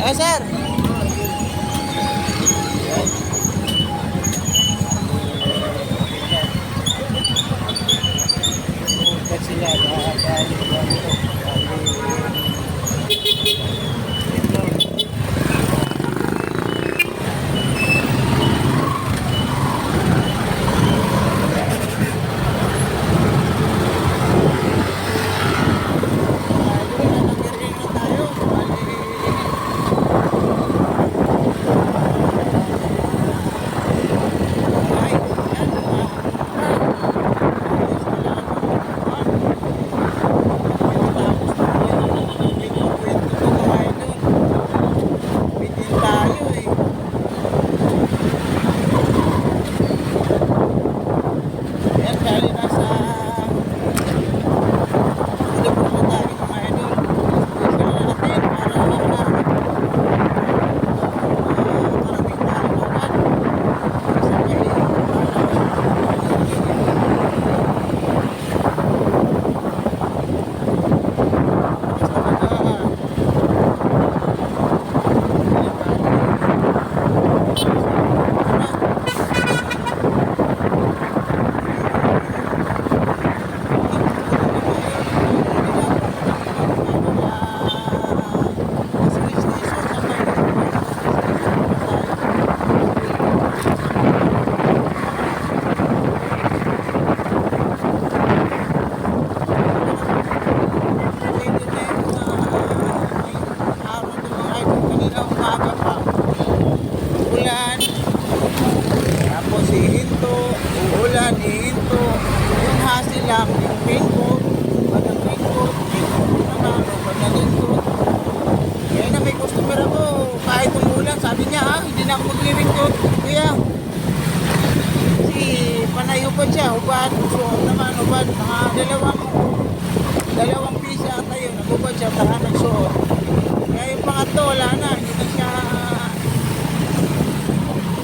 Ay, sir. Sila lang yung raincoat, pag ang raincoat, naman, o pag na-raincoat. Kaya na may customer ako, kahit umulan, sabi niya hindi na ako mag-raincoat. Kuya, si panay ubad siya, ubad, suot naman, ubad, mga dalawang pisa at ayun, nag-ubad siya, para nagsuot. Kaya yung pangatlo, wala na, hindi na siya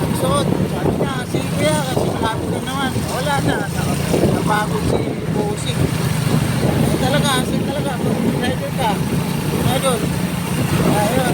nagsuot. Sabi niya, sige kuya, kasi malapit na naman. Wala na, napagod si Busing. Talaga, asin talaga, kung rider ka, idol. Ayun.